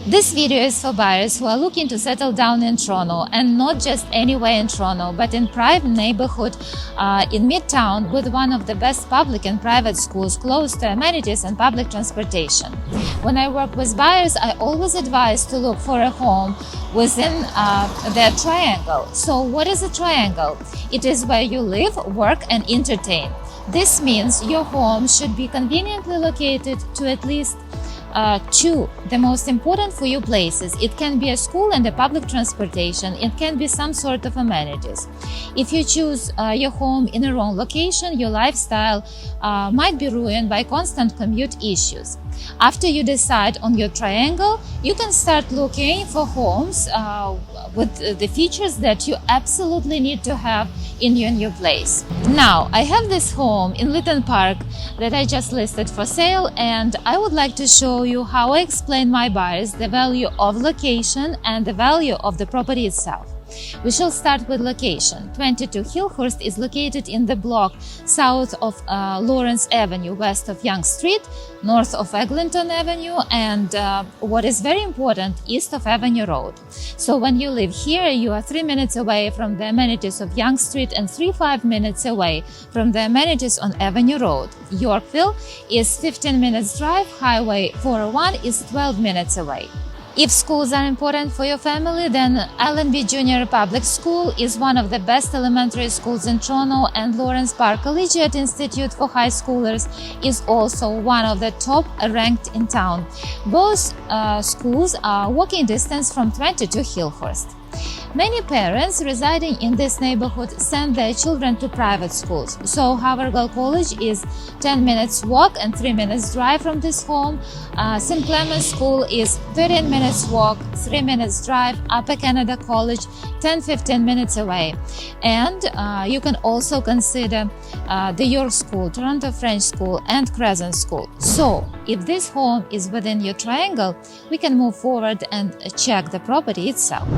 This video is for buyers who are looking to settle down in Toronto, and not just anywhere in Toronto, but in prime neighborhood in Midtown with one of the best public and private schools close to amenities and public transportation. When I work with buyers, I always advise to look for a home within their triangle. So what is a triangle? It is where you live, work, and entertain. This means your home should be conveniently located to at least two, the most important for you places. It can be a school and a public transportation. It can be some sort of amenities. If you choose your home in a wrong location, your lifestyle might be ruined by constant commute issues. After you decide on your triangle, you can start looking for homes with the features that you absolutely need to have in your new place. Now, I have this home in Lytton Park that I just listed for sale, and I would like to show you how I explain my buyers the value of location and the value of the property itself. We shall start with location. 22 Hillhurst is located in the block south of Lawrence Avenue, west of Yonge Street, north of Eglinton Avenue, and what is very important, east of Avenue Road. So when you live here, you are 3 minutes away from the amenities of Yonge Street and 5 minutes away from the amenities on Avenue Road. Yorkville is 15 minutes drive, Highway 401 is 12 minutes away. If schools are important for your family, then Allenby Junior Public School is one of the best elementary schools in Toronto, and Lawrence Park Collegiate Institute for High Schoolers is also one of the top ranked in town. Both schools are walking distance from 22 Hillhurst. Many parents residing in this neighborhood send their children to private schools. So Havergal College is 10 minutes walk and 3 minutes drive from this home. St. Clements School is 13 minutes walk, 3 minutes drive. Upper Canada College, 10-15 minutes away. And you can also consider the York School, Toronto French School, and Crescent School. So if this home is within your triangle, we can move forward and check the property itself.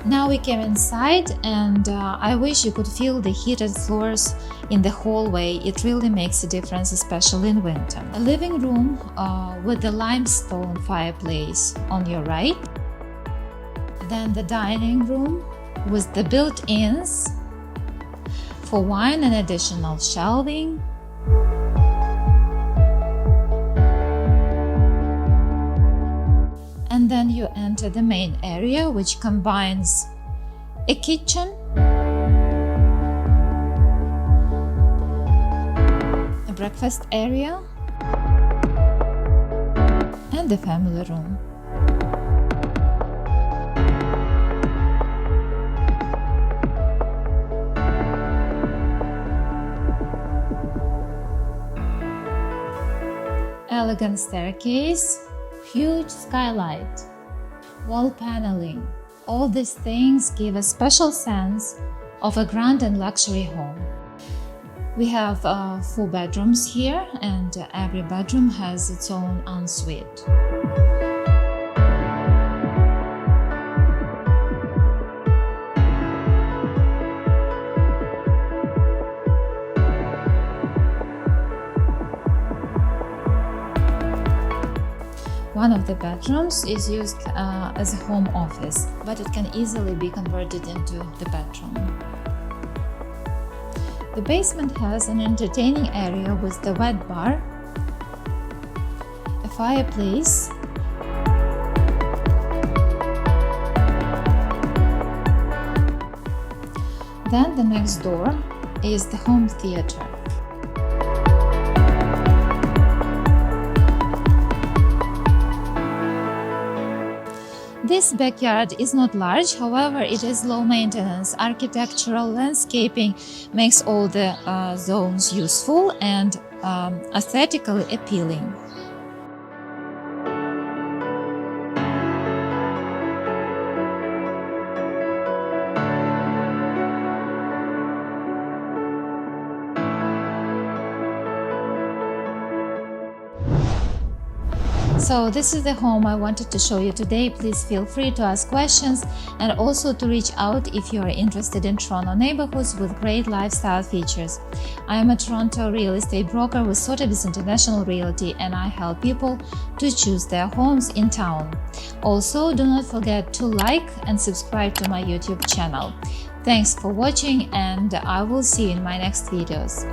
Now we came inside, and I wish you could feel the heated floors in the hallway. It really makes a difference, especially in winter. A living room with the limestone fireplace on your right. Then the dining room with the built-ins for wine and additional shelving. And then you enter the main area, which combines a kitchen, a breakfast area, and the family room. Elegant staircase, huge skylight, wall paneling. All these things give a special sense of a grand and luxury home. We have 4 bedrooms here, and every bedroom has its own ensuite. One of the bedrooms is used as a home office, but it can easily be converted into the bedroom. The basement has an entertaining area with the wet bar, a fireplace, then the next door is the home theater. This backyard is not large, however, it is low maintenance. Architectural landscaping makes all the zones useful and aesthetically appealing. So this is the home I wanted to show you today. Please feel free to ask questions and also to reach out if you are interested in Toronto neighborhoods with great lifestyle features. I am a Toronto real estate broker with Sotheby's International Realty, and I help people to choose their homes in town. Also, do not forget to like and subscribe to my YouTube channel. Thanks for watching, and I will see you in my next videos.